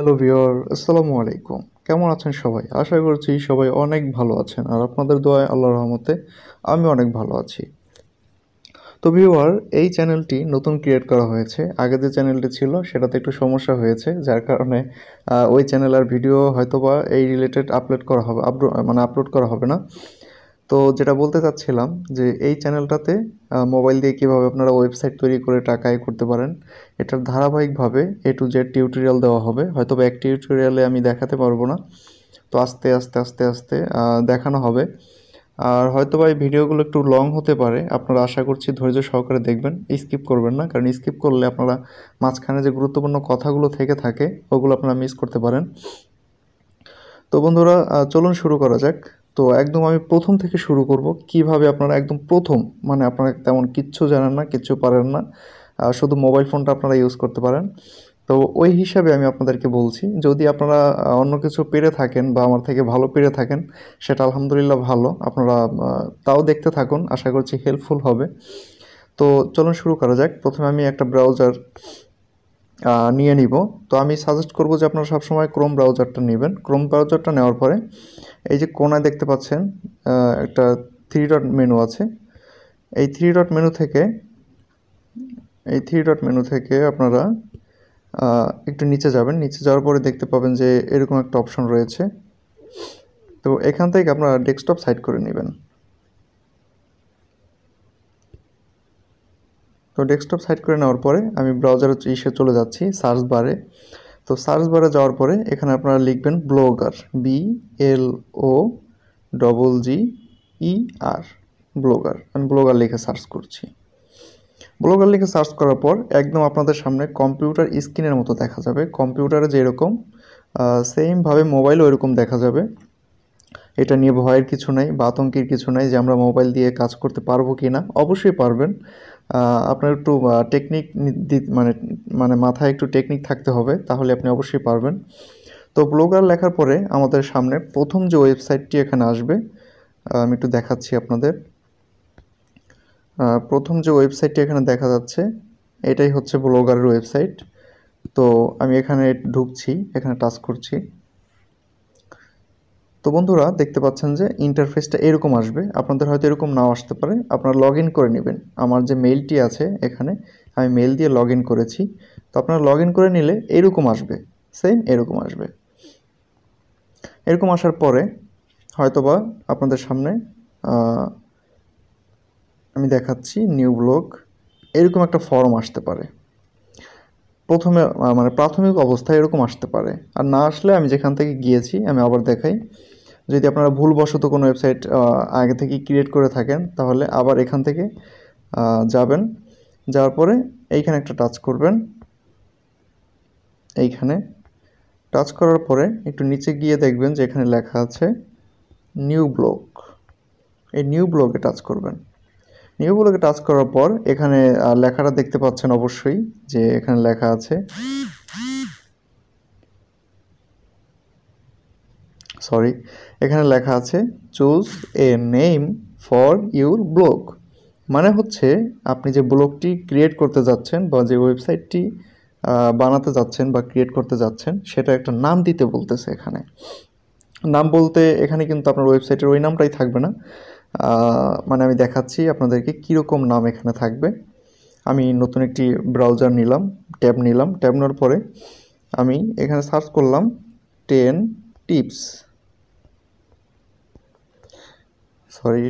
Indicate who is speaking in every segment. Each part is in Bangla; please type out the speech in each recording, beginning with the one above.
Speaker 1: হ্যালো ভিউয়ার, আসসালামু আলাইকুম। কেমন আছেন সবাই? আশা করছি সবাই অনেক ভালো আছেন আর আপনাদের দোয়ায় আল্লাহর রহমতে আমি অনেক ভালো আছি। তো ভিউয়ার, এই চ্যানেলটি নতুন ক্রিয়েট করা হয়েছে। আগে যে চ্যানেলটি ছিল সেটাতে একটু সমস্যা হয়েছে, যার কারণে ওই চ্যানেল আর ভিডিও হয়তোবা এই রিলেটেড আপলোড করা হবে না। তো যেটা বলতে চাচ্ছিলাম যে এই চ্যানেলটাতে মোবাইল দিয়ে কীভাবে আপনারা ওয়েবসাইট তৈরি করে টাকা আয় করতে পারেন, এটার ধারাবাহিকভাবে A to Z টিউটোরিয়াল দেওয়া হবে। হয়তোবা এক টিউটোরিয়ালে আমি দেখাতে পারবো না, তো আস্তে আস্তে আস্তে আস্তে দেখানো হবে। আর হয়তোবা এই ভিডিওগুলো একটু লং হতে পারে, আপনারা আশা করছি ধৈর্য সহকারে দেখবেন, স্কিপ করবেন না, কারণ স্কিপ করলে আপনারা মাঝখানে যে গুরুত্বপূর্ণ কথাগুলো থেকে থাকে ওগুলো আপনারা মিস করতে পারেন। তো বন্ধুরা, চলুন শুরু করা যাক। তো একদম আমি প্রথম থেকে শুরু করব, কিভাবে আপনারা একদম প্রথম, মানে আপনারা তেমন কিচ্ছু জানেন না, কিচ্ছু পারেন না, শুধু মোবাইল ফোনটা আপনারা ইউজ করতে পারেন। তো ওই হিসাবে আমি আপনাদেরকে বলছি, যদি আপনারা অন্য কিছু পেরে থাকেন বা আমার থেকে ভালো পেরে থাকেন, সেটা আলহামদুলিল্লাহ ভালো। আপনারা তাও দেখতে থাকুন, আশা করছি হেল্পফুল হবে। তো চলুন শুরু করা যাক। প্রথমে আমি একটা ব্রাউজার নিয়ে নিব। তো আমি সাজেস্ট করব যে আপনারা সবসময় ক্রোম ব্রাউজারটা নেবেন। ক্রোম ব্রাউজারটা নেওয়ার পরে এই যে কোণায় দেখতে পাচ্ছেন একটা থ্রি ডট মেনু আছে। এই থ্রি ডট মেনু থেকে আপনারা একটু নিচে যাবেন। নিচে যাওয়ার পরে দেখতে পাবেন যে এরকম একটা অপশন রয়েছে। তো এখান থেকে আপনারা ডেস্কটপ সাইড করে নেবেন। তো ডেস্কটপ সাইড করে নেওয়ার পরে আমি ব্রাউজারে চলে যাচ্ছি সার্চ বারে। তো সার্চ বারে যাওয়ার পরে এখানে আপনারা লিখবেন ব্লগার, BLOGGER, ব্লগার। আমি ব্লগার লিখে সার্চ করছি। ব্লগার লিখে সার্চ করার পর একদম আপনাদের সামনে কম্পিউটার স্ক্রিনের মতো দেখা যাবে। কম্পিউটারে যেরকম সেমভাবে মোবাইলও এরকম দেখা যাবে। এটা নিয়ে ভয়ের কিছু নাই বা আতঙ্কের কিছু নাই যে আমরা মোবাইল দিয়ে কাজ করতে পারবো কি না। অবশ্যই পারবেন। আপনার একটু টেকনিক মানে মানে মাথায় একটু টেকনিক থাকতে হবে, তাহলে আপনি অবশ্যই পারবেন। তো ব্লগার লেখার পরে আমাদের সামনে প্রথম যে ওয়েবসাইটটি এখানে আসবে, আমি একটু দেখাচ্ছি আপনাদের। প্রথম যে ওয়েবসাইটটি এখানে দেখা যাচ্ছে এটাই হচ্ছে ব্লগারের ওয়েবসাইট। তো আমি এখানে ঢুকছি, এখানে টাচ করছি। তো বন্ধুরা, দেখতে পাচ্ছেন যে ইন্টারফেসটা এরকম আসবে। আপনাদের হয়তো এরকম নাও আসতে পারে, আপনারা লগ ইন করে নেবেন। আমার যে মেইলটি আছে এখানে, আমি মেইল দিয়ে লগ ইন করেছি। তো আপনারা লগ ইন করে নিলে এরকম আসবে, সেম এরকম আসবে। এরকম আসার পরে হয়তোবা আপনাদের সামনে আমি দেখাচ্ছি নিউ ব্লগ, এরকম একটা ফর্ম আসতে পারে। প্রথমে মানে প্রাথমিক অবস্থায় এরকম আসতে পারে, আর না আসলে আমি যেখান থেকে গিয়েছি আমি আবার দেখাই। যদি আপনারা ভুলবশত কোনো ওয়েবসাইট আগে থেকে ক্রিয়েট করে থাকেন, তাহলে আবার এখান থেকে যাবেন। যাওয়ার পরে এইখানে একটা টাচ করবেন। এইখানে টাচ করার পরে একটু নিচে গিয়ে দেখবেন যে এখানে লেখা আছে নিউ ব্লগ। এই নিউ ব্লগে টাচ করবেন। নিউ ব্লগে টাচ করার পর এখানে লেখাটা দেখতে পাচ্ছেন অবশ্যই, যে এখানে লেখা আছে এখানে লেখা আছে choose a name for your blog. মানে হচ্ছে আপনি যে ব্লগটি ক্রিয়েট করতে যাচ্ছেন বা যে ওয়েবসাইটটি বানাতে যাচ্ছেন বা ক্রিয়েট করতে যাচ্ছেন, সেটা একটা নাম দিতে বলতেছে এখানে। নাম বলতে এখানে কিন্তু আপনার ওয়েবসাইটের ওই নামটাই থাকবে না। মানে আমি দেখাচ্ছি আপনাদেরকে কীরকম নাম এখানে থাকবে। আমি নতুন একটি ব্রাউজার নিলাম, ট্যাব নেওয়ার পরে আমি এখানে সার্চ করলাম 10 টিপস।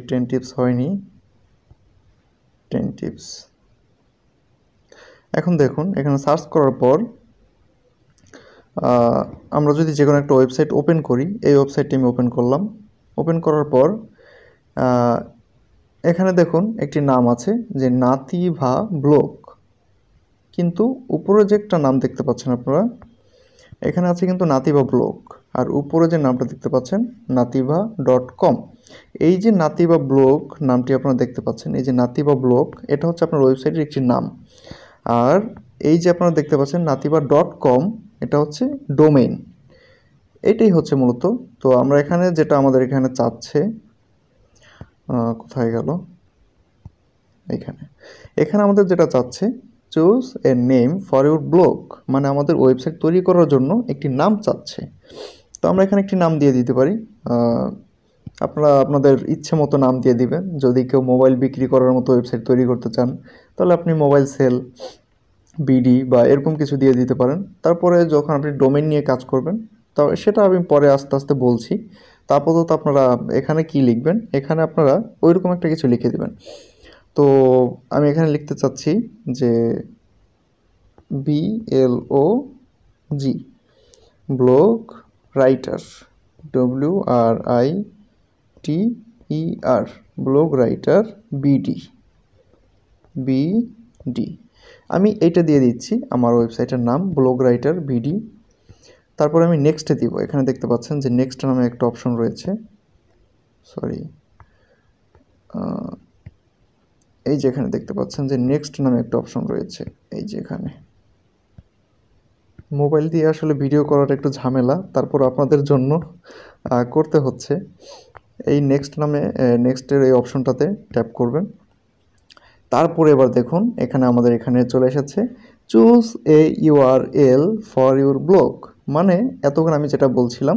Speaker 1: 10 টিপস হয়নি, 10 টিপস। এখন দেখুন এখানে সার্চ করার পর আমরা যদি যে কোনো একটা ওয়েবসাইট ওপেন করি, এই ওয়েবসাইটটি আমি ওপেন করলাম। ওপেন করার পর এখানে দেখুন একটি নাম আছে যে নাতিভা ব্লগ, কিন্তু উপরে যে একটা নাম দেখতে পাচ্ছেন আপনারা, এখানে আছে কিন্তু নাতিভা ব্লগ, আর উপরে যে নামটা দেখতে পাচ্ছেন nativa.com। এই যে নাতিভা ব্লগ নামটি আপনারা দেখতে পাচ্ছেন, এই যে নাতিভা ব্লগ, এটা হচ্ছে আপনার ওয়েবসাইটের একটি নাম। আর এই যে আপনারা দেখতে পাচ্ছেন nativa.com, এটা হচ্ছে ডোমেইন। এটাই হচ্ছে মূলত। তো আমরা এখানে যেটা আমাদের এখানে চাচ্ছে, কোথায় গেল, এখানে আমাদের যেটা চাচ্ছে choose a name for your blog, মানে আমাদের ওয়েবসাইট তৈরি করার জন্য একটি নাম চাচ্ছে। তো আমরা এখানে একটি নাম দিয়ে দিতে পারি। আপনারা আপনাদের ইচ্ছে মতো নাম দিয়ে দিবেন। যদি কেউ মোবাইল বিক্রি করার মতো ওয়েবসাইট তৈরি করতে চান তাহলে আপনি মোবাইল সেল বিডি বা এরকম কিছু দিয়ে দিতে পারেন। তারপরে যখন আপনি ডোমেন নিয়ে কাজ করবেন তো সেটা আমি পরে আস্তে আস্তে বলছি। তা আপাতত আপনারা এখানে কি লিখবেন, এখানে আপনারা ওইরকম একটা কিছু লিখে দেবেন। তো আমি এখানে লিখতে চাচ্ছি যে BLOG blog writer, WRITER blog writer BD. আমি এইটা দিয়ে দিচ্ছি আমার ওয়েবসাইটের নাম ব্লগ রাইটার বিডি। তারপর আমি নেক্সটে দিব। এখানে দেখতে পাচ্ছেন যে নেক্সট নামে একটা অপশন রয়েছে, সরি এই যে এখানে দেখতে পাচ্ছেন যে নেক্সট নামে একটা অপশন রয়েছে। এই যে এখানে মোবাইল দিয়ে আসলে ভিডিও করাটা একটু ঝামেলা, তারপর আপনাদের জন্য করতে হচ্ছে। এই নেক্সট নামে নেক্সটের এই অপশনটাতে ট্যাপ করবেন। তারপরে এবার দেখুন এখানে আমাদের এখানে চলে এসেছে choose a URL for your blog, মানে এতক্ষণ আমি যেটা বলছিলাম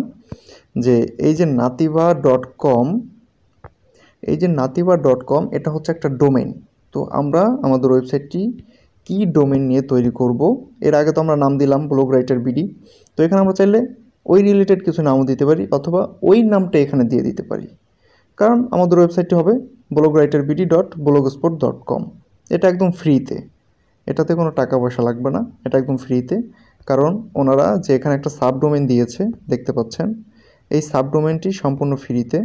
Speaker 1: যে এই যে নাতিবা ডট কম, এই যে নাতিবা ডট কম এটা হচ্ছে একটা ডোমেন। তো আমরা আমাদের ওয়েবসাইটটি কি ডোমেন নিয়ে তৈরি করব, এর আগে তো আমরা নাম দিলাম ব্লগ রাইটার বিডি। তো এখানে আমরা চাইলে ওই রিলেটেড কিছু নামও দিতে পারি অথবা ওই নামটা এখানে দিয়ে দিতে পারি, কারণ আমাদের ওয়েবসাইটটি হবে blogwriterBD.blogspot.com। এটা একদম ফ্রিতে, এটাতে কোনো টাকা পয়সা লাগবে না, এটা একদম ফ্রিতে। কারণ ওনারা যে এখানে একটা সাবডোমেন দিয়েছে দেখতে পাচ্ছেন, এই সাবডোমেনটি সম্পূর্ণ ফ্রিতে।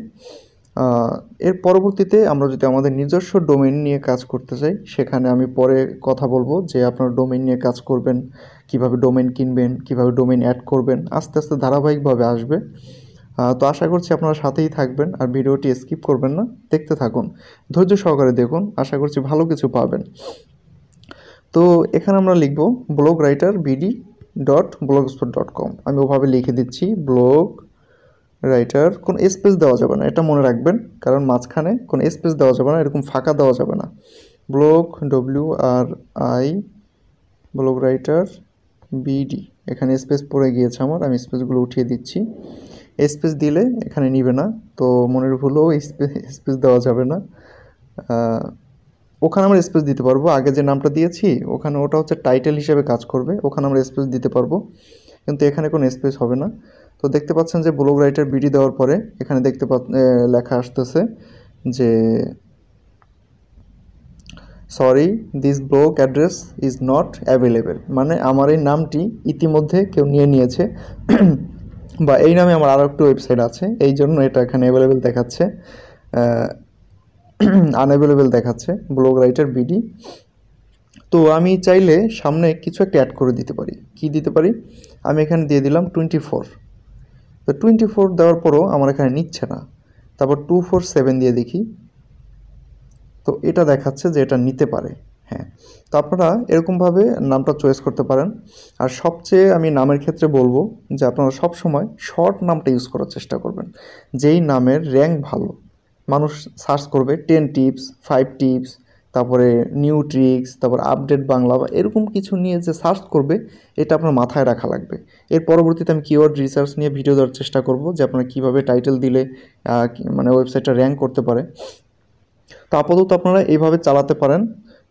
Speaker 1: এর পরবর্তীতে আমরা যদি আমাদের নিজস্ব ডোমেন নিয়ে কাজ করতে চাই সেখানে আমি পরে কথা বলবো যে আপনার ডোমেন নিয়ে কাজ করবেন, কিভাবে ডোমেন কিনবেন, কিভাবে ডোমেন অ্যাড করবেন, আস্তে আস্তে ধারাবাহিকভাবে আসবে। তো আশা করছি আপনারা সাথেই থাকবেন আর ভিডিওটি স্কিপ করবেন না, দেখতে থাকুন, ধৈর্য সহকারে দেখুন, আশা করছি ভালো কিছু পাবেন। তো এখানে আমরা লিখব blog writer BD dot blogspot dot com. আমি ওভাবে লিখে দিচ্ছি ব্লগ রাইটার, কোনো স্পেস দেওয়া যাবে না, এটা মনে রাখবেন, কারণ মাঝখানে কোনো স্পেস দেওয়া যাবে না, এরকম ফাঁকা দেওয়া যাবে না। Blog WRI blog writer BD, এখানে স্পেস পড়ে গিয়েছে আমার, আমি স্পেসগুলো উঠিয়ে দিচ্ছি। স্পেস দিলে এখানে নিবে না, তো মনের ভুলেও স্পেস দেওয়া যাবে না। ওখানে আমরা স্পেস দিতে পারবো, আগে যে নামটা দিয়েছি ওখানে ওটা হচ্ছে টাইটেল হিসেবে কাজ করবে, ওখানে আমরা স্পেস দিতে পারবো, কিন্তু এখানে কোনো স্পেস হবে না। তো দেখতে পাচ্ছেন যে ব্লগ রাইটার বিডি দেওয়ার পরে এখানে লেখা আসতেছে যে sorry this blog address is not available, মানে আমার এই নামটি ইতিমধ্যে কেউ নিয়ে নিয়েছে বা এই নামে আমার আরও একটু ওয়েবসাইট আছে, এই জন্য এটা এখানে অ্যাভেলেবেল দেখাচ্ছে, আনঅ্যাভেলেবেল দেখাচ্ছে ব্লগ রাইটার বিডি। তো আমি চাইলে সামনে কিছু একটা অ্যাড করে দিতে পারি। কি দিতে পারি, আমি এখানে দিয়ে দিলাম 24। তো 24 দেওয়ার পরও আমার এখানে নিচ্ছে না, তারপর 247 দিয়ে দেখি, তো এটা দেখাচ্ছে যে এটা নিতে পারে। হ্যাঁ, তো আপনারা এরকমভাবে নামটা চয়েস করতে পারেন। আর সবচেয়ে আমি নামের ক্ষেত্রে বলবো যে আপনারা সবসময় শর্ট নামটা ইউজ করার চেষ্টা করবেন, যেই নামের র্যাঙ্ক ভালো, মানুষ সার্চ করবে 10 টিপস, 5 টিপস, তারপরে নিউ ট্রিক্স, তারপর আপডেট বাংলা বা এরকম কিছু নিয়ে যে সার্চ করবে, এটা আপনার মাথায় রাখা লাগবে। এর পরবর্তীতে আমি কিওয়ার্ড রিসার্চ নিয়ে ভিডিও দেওয়ার চেষ্টা করব যে আপনারা কীভাবে টাইটেল দিলে মানে ওয়েবসাইটটা র্যাঙ্ক করতে পারে। তো আপাতত আপনারা এইভাবে চালাতে পারেন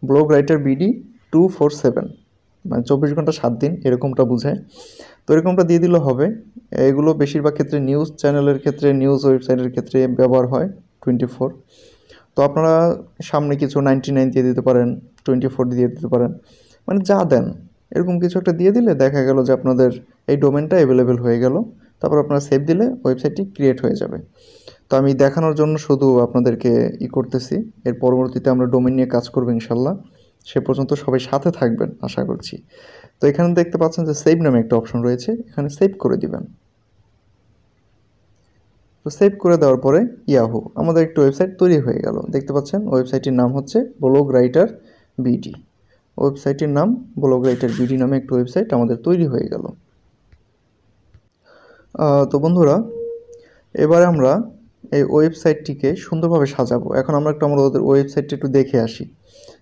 Speaker 1: ব্লগ রাইটার বিডি 247, মানে 24 ঘন্টা 7 দিন এরকমটা বোঝায়। তো এরকমটা দিয়ে দিলে হবে। এগুলো বেশিরভাগ ক্ষেত্রে নিউজ চ্যানেলের ক্ষেত্রে, নিউজ ওয়েবসাইটের ক্ষেত্রে ব্যবহার হয় 24। তো আপনারা সামনে কিছু 99 দিয়ে দিতে পারেন, 24 দিয়ে দিতে পারেন, মানে যা দেন এরকম কিছু একটা দিয়ে দিলে দেখা গেল যে আপনাদের এই ডোমেনটা অ্যাভেলেবেল হয়ে গেল। তারপর আপনারা সেভ দিলে ওয়েবসাইটটি ক্রিয়েট হয়ে যাবে। তো আমি দেখানোর জন্য শুধু আপনাদেরকে করতেছি, এর পরবর্তীতে আমরা ডোমেন নিয়ে কাজ করবো ইনশাল্লাহ। সে পর্যন্ত সবাই সাথে থাকবেন আশা করছি। তো এখানে দেখতে পাচ্ছেন যে সেভ নামে একটা অপশন রয়েছে, এখানে সেভ করে দিবেন। তো সেভ করে দেওয়ার পরে ইয়াহু আমাদের একটা ওয়েবসাইট তৈরি হয়ে গেল। দেখতে পাচ্ছেন ওয়েবসাইটটির নাম হচ্ছে ব্লগ রাইটার বিডি। ওয়েবসাইটটির নাম ব্লগ রাইটার বিডি নামে একটা ওয়েবসাইট আমাদের তৈরি হয়ে গেল। তো বন্ধুরা, এবারে আমরা এই ওয়েবসাইটটিকে সুন্দরভাবে সাজাবো। এখন আমরা একটু আমাদের ওয়েবসাইটটি একটু দেখে আসি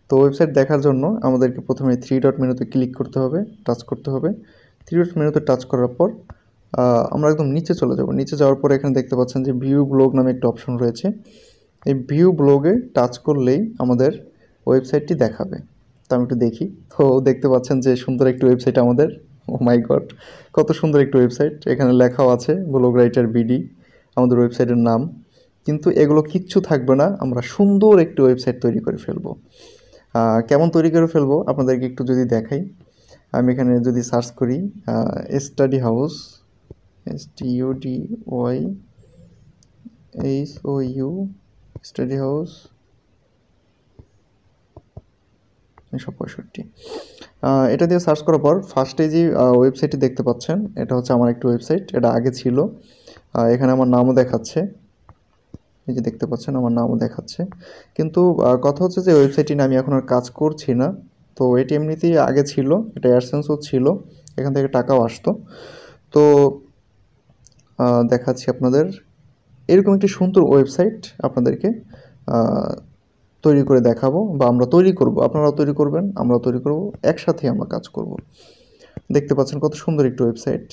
Speaker 1: তো ওয়েবসাইট দেখার জন্য আমাদেরকে প্রথমে থ্রি ডট মেনুতে ক্লিক করতে হবে, টাচ করতে হবে। থ্রি ডট মেনুতে টাচ করার পর আমরা একদম নিচে চলে যাব। নিচে যাওয়ার পর এখানে দেখতে পাচ্ছেন যে ভিউ ব্লগ নামে একটা অপশন রয়েছে। এই ভিউ ব্লগে টাচ করলেই আমাদের ওয়েবসাইটটি দেখাবে। তো আমি একটু দেখি। তো দেখতে পাচ্ছেন যে সুন্দর একটি ওয়েবসাইট আমাদের। ও মাই গড, কত সুন্দর একটি ওয়েবসাইট! এখানে লেখাও আছে ব্লগ রাইটার বিডি, আমাদের ওয়েবসাইটের নাম। কিন্তু এগুলো কিচ্ছু থাকবে না, আমরা সুন্দর একটি ওয়েবসাইট তৈরি করে ফেলবো। কেমন তৈরি করে ফেলবো আপনাদেরকে একটু যদি দেখাই। আমি এখানে যদি সার্চ করি study house, STUDYHOU, study house 1965। এটা দিয়ে সার্চ করার পর ফার্স্টে যে ওয়েবসাইটটি দেখতে পাচ্ছেন, এটা হচ্ছে আমার একটি ওয়েবসাইট। এটা আগে ছিল। এখানে আমার নামও দেখাচ্ছে, এই যে দেখতে পাচ্ছেন আমার নামও দেখাচ্ছে। কিন্তু কথা হচ্ছে যে ওয়েবসাইটটি নিয়ে আমি এখন আর কাজ করছি না। তো এটি এমনিতেই আগে ছিল, এটা অ্যাডসেন্সও ছিল, এখান থেকে টাকাও আসতো। তো দেখাচ্ছি আপনাদের এরকম একটি সুন্দর ওয়েবসাইট আপনাদেরকে তৈরি করে দেখাবো, বা আমরা তৈরি করব, আপনারাও তৈরি করবেন, আমরাও তৈরি করব, একসাথেই আমরা কাজ করব। দেখতে পাচ্ছেন কত সুন্দর একটি ওয়েবসাইট,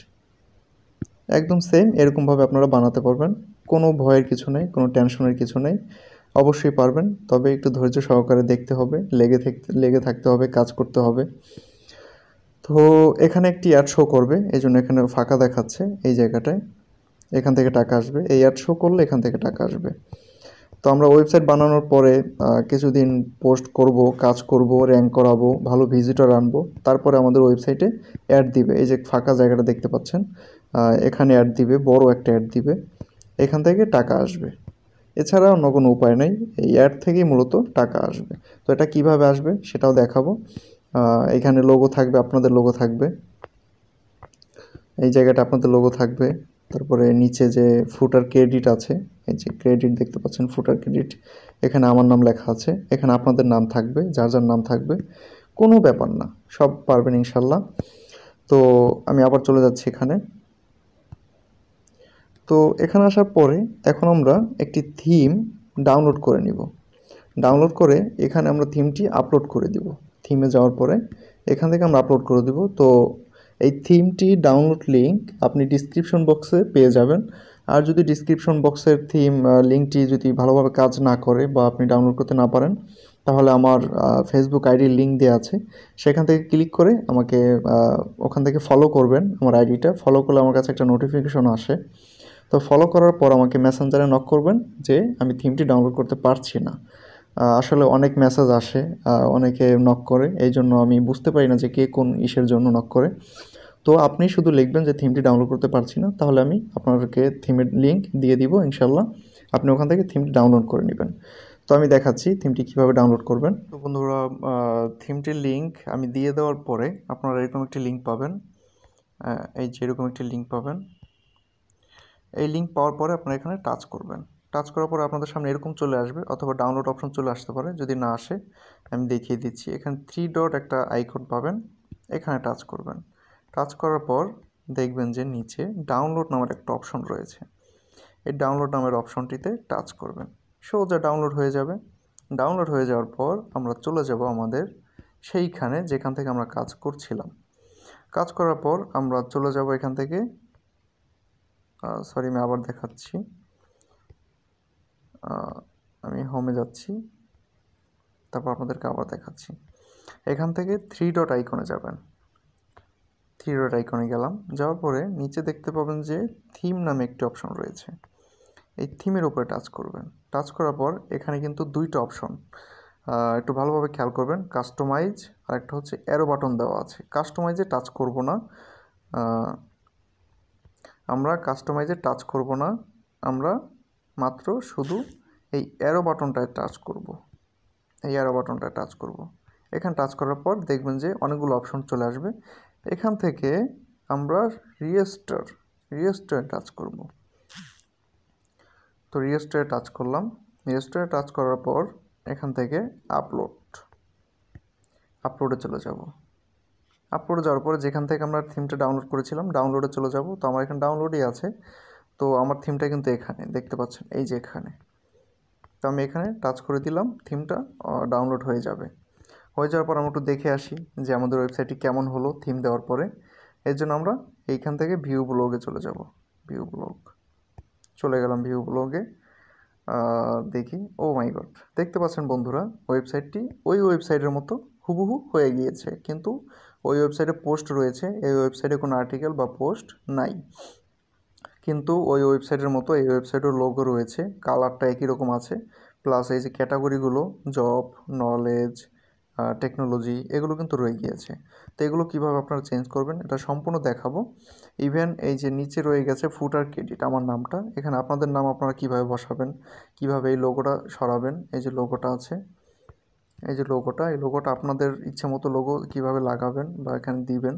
Speaker 1: একদম সেম এরকমভাবে আপনারা বানাতে পারবেন। কোনো ভয়ের কিছু নেই, কোনো টেনশনের কিছু নেই, অবশ্যই পারবেন। তবে একটু ধৈর্য সহকারে দেখতে হবে, লেগে থাকতে হবে, কাজ করতে হবে। তো এখানে একটি অ্যাড শো করবে, এই জন্য এখানে ফাঁকা দেখাচ্ছে এই জায়গাটায়। এখান থেকে টাকা আসবে, এই অ্যাড শো করলে এখান থেকে টাকা আসবে। তো আমরা ওয়েবসাইট বানানোর পরে কিছুদিন পোস্ট করব, কাজ করব, র্যাঙ্ক করাবো, ভালো ভিজিটর আনবো, তারপরে আমাদের ওয়েবসাইটে অ্যাড দিবে। এই যে ফাঁকা জায়গাটা দেখতে পাচ্ছেন, এখানে অ্যাড দিবে, বড় একটা অ্যাড দিবে, এখান থেকে টাকা আসবে। এছাড়া অন্য কোনো উপায় নেই, এই অ্যাড থেকেই মূলত টাকা আসবে। তো এটা কিভাবে আসবে সেটাও দেখাবো। এখানে লোগো থাকবে, আপনাদের লোগো থাকবে, এই জায়গাটা আপনাদের লোগো থাকবে। তারপরে নিচে যে ফুটার ক্রেডিট আছে, এই যে ক্রেডিট দেখতে পাচ্ছেন, ফুটার ক্রেডিট, এখানে আমার নাম লেখা আছে, এখানে আপনাদের নাম থাকবে, যার যার নাম থাকবে, কোনো ব্যাপার না, সব পারবেন ইনশাল্লাহ। তো আমি আবার চলে যাচ্ছি এখানে। তো এখানে আসার পরে এখন আমরা একটি থিম ডাউনলোড করে নিব। ডাউনলোড করে এখানে আমরা থিমটি আপলোড করে দিব। থিমে যাওয়ার পরে এখান থেকে আমরা আপলোড করে দিব। তো এই থিমটি ডাউনলোড লিঙ্ক আপনি ডিসক্রিপশন বক্সে পেয়ে যাবেন। আর যদি ডিসক্রিপশন বক্সের থিম লিঙ্কটি যদি ভালোভাবে কাজ না করে বা আপনি ডাউনলোড করতে না পারেন, তাহলে আমার ফেসবুক আইডির লিঙ্ক দেওয়া আছে, সেখান থেকে ক্লিক করে আমাকে ওখান থেকে ফলো করবেন। আমার আইডিটা ফলো করলে আমার কাছে একটা নোটিফিকেশন আসে। তো ফলো করার পর আমাকে মেসেঞ্জারে নক করবেন যে আমি থিমটি ডাউনলোড করতে পারছি না। আসলে অনেক মেসেজ আসে, অনেকে নক করে, এই জন্য আমি বুঝতে পারি না যে কে কোন ইসের জন্য নক করে। তো আপনি শুধু লিখবেন যে থিমটি ডাউনলোড করতে পারছি না, তাহলে আমি আপনাদেরকে থিমের লিঙ্ক দিয়ে দিব ইনশাল্লাহ। আপনি ওখান থেকে থিমটি ডাউনলোড করে নেবেন। তো আমি দেখাচ্ছি থিমটি কীভাবে ডাউনলোড করবেন। তো বন্ধুরা, থিমটির লিঙ্ক আমি দিয়ে দেওয়ার পরে আপনারা এরকম একটি লিঙ্ক পাবেন, এই যে এরকম একটি লিঙ্ক পাবেন। এই লিঙ্ক পাওয়ার পরে আপনারা এখানে টাচ করবেন। টাচ করার পরে আপনাদের সামনে এরকম চলে আসবে, অথবা ডাউনলোড অপশন চলে আসতে পারে। যদি না আসে আমি দেখিয়ে দিচ্ছি, এখানে থ্রি ডট একটা আইকন পাবেন, এখানে টাচ করবেন। টাচ করার পর দেখবেন যে নিচে ডাউনলোড নামের একটা অপশন রয়েছে, এই ডাউনলোড নামের অপশনটিতে টাচ করবেন, সোজা ডাউনলোড হয়ে যাবে। ডাউনলোড হয়ে যাওয়ার পর আমরা চলে যাব আমাদের সেইখানে যেখান থেকে আমরা কাজ করছিলাম। কাজ করার পর আমরা চলে যাব এখান থেকে, সরি আমি আবার দেখাচ্ছি, আমি হোমে যাচ্ছি, তারপর আপনাদেরকে আবার দেখাচ্ছি। এখান থেকে থ্রি ডট আইকনে যাবেন, থ্রি ডট আইকনে গেলাম, যাওয়ার পরে নিচে দেখতে পাবেন যে থিম নামে একটি অপশন রয়েছে, এই থিমের উপরে টাচ করবেন। টাচ করার পর এখানে কিন্তু দুইটা অপশন, একটু ভালোভাবে খেয়াল করবেন, কাস্টমাইজ আর একটা হচ্ছে অ্যারো বাটন দেওয়া আছে। কাস্টমাইজে টাচ করব না, আমরা কাস্টমাইজে টাচ করব না, আমরা মাত্র শুধু এই অ্যারো বাটনটায় টাচ করব, এই অ্যারো বাটনটায় টাচ করব। এখানে টাচ করার পর দেখবেন যে অনেকগুলো অপশন চলে আসবে। এখান থেকে আমরা রিস্টোরে টাচ করব। তো রিস্টোরে টাচ করলাম। রিস্টোরে টাচ করার পর এখান থেকে আপলোডে চলে যাব। আপলোডে যাওয়ার পরে যেখান থেকে আমরা থিমটা ডাউনলোড করেছিলাম ডাউনলোডে চলে যাব। তো আমার এখানে ডাউনলোডই আছে, তো আমার থিমটা কিন্তু এখানে দেখতে পাচ্ছেন, এই যে এখানে। তো আমি এখানে টাচ করে দিলাম, থিমটা ডাউনলোড হয়ে যাবে। হয়ে যাওয়ার পর আমরা একটু দেখে আসি যে আমাদের ওয়েবসাইটটি কেমন হলো থিম দেওয়ার পরে। এর জন্য আমরা এইখান থেকে ভিউ ব্লগে চলে যাব। ভিউ ব্লগ চলে গেলাম, ভিউ ব্লগে দেখি। ও মাই গড, দেখতে পাচ্ছেন বন্ধুরা, ওয়েবসাইটটি ওই ওয়েবসাইটের মতো হুবহু হয়ে গিয়েছে, কিন্তু ওই ওয়েবসাইটে পোস্ট রয়েছে, এই ওয়েবসাইটে কোনো আর্টিকেল বা পোস্ট নাই। কিন্তু ওই ওয়েবসাইটের মতো এই ওয়েবসাইটের লোগো রয়েছে, কালারটা একই রকম আছে, প্লাস এই যে ক্যাটাগরিগুলো জব, নলেজ, টেকনোলজি, এগুলো কিন্তু রয়ে গিয়েছে। তো এগুলো কীভাবে আপনারা চেঞ্জ করবেন এটা সম্পূর্ণ দেখাবো। ইভেন এই যে নিচে রয়ে গেছে ফুটার ক্রেডিট আমার নামটা, এখানে আপনাদের নাম আপনারা কীভাবে বসাবেন, কীভাবে এই লোগোটা সরাবেন, এই যে লোগোটা আছে, এই যে লোগোটা, এই লোগোটা আপনাদের ইচ্ছে মতো লোগো কীভাবে লাগাবেন বা এখানে দিবেন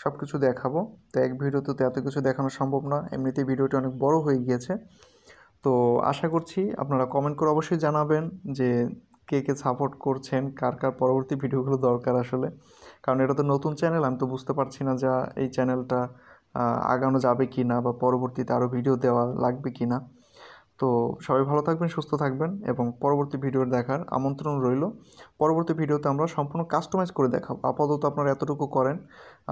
Speaker 1: সব কিছু দেখাবো। তো এক ভিডিওতে তো এত কিছু দেখানো সম্ভব না, এমনিতেই ভিডিওটি অনেক বড় হয়ে গিয়েছে। তো আশা করছি আপনারা কমেন্ট করে অবশ্যই জানাবেন যে কে কে সাপোর্ট করছেন, কার কার পরবর্তী ভিডিওগুলো দরকার আসলে। কারণ এটা তো নতুন চ্যানেল, আমি তো বুঝতে পারছি না যে এই চ্যানেলটা আগানো যাবে কি না, বা পরবর্তীতে আরও ভিডিও দেওয়া লাগবে কি না। তো সবাই ভালো থাকবেন, সুস্থ থাকবেন, এবং পরবর্তী ভিডিও দেখার আমন্ত্রণ রইল। পরবর্তী ভিডিওতে আমরা সম্পূর্ণ কাস্টমাইজ করে দেখাবো। আপাতত আপনারা এতটুকু করেন,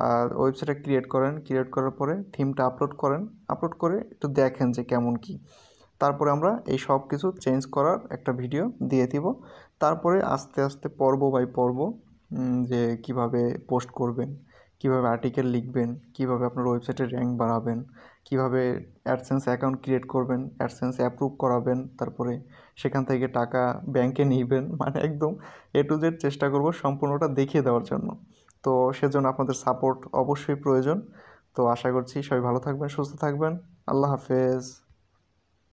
Speaker 1: আর ওয়েবসাইটটা ক্রিয়েট করেন, ক্রিয়েট করার পরে থিমটা আপলোড করেন, আপলোড করে একটু দেখেন যে কেমন কি। তারপরে আমরা এই সব কিছু চেঞ্জ করার একটা ভিডিও দিয়ে দিব। তারপরে আস্তে আস্তে পর্ব বাই পর্ব যে কিভাবে পোস্ট করবেন, কিভাবে আর্টিকেল লিখবেন, কিভাবে আপনার ওয়েবসাইটের র্যাঙ্ক বাড়াবেন, কিভাবে অ্যাডসেন্স অ্যাকাউন্ট ক্রিয়েট করবেন, অ্যাডসেন্স অ্যাপ্রুভ করাবেন, তারপরে সেখান থেকে টাকা ব্যাংকে নিবেন, মানে একদম এ টু জেড চেষ্টা করব সম্পূর্ণটা দেখিয়ে দেওয়ার জন্য। তো সেজন্য আপনাদের সাপোর্ট অবশ্যই প্রয়োজন। তো আশা করছি সবাই ভালো থাকবেন, সুস্থ থাকবেন। আল্লাহ হাফেজ।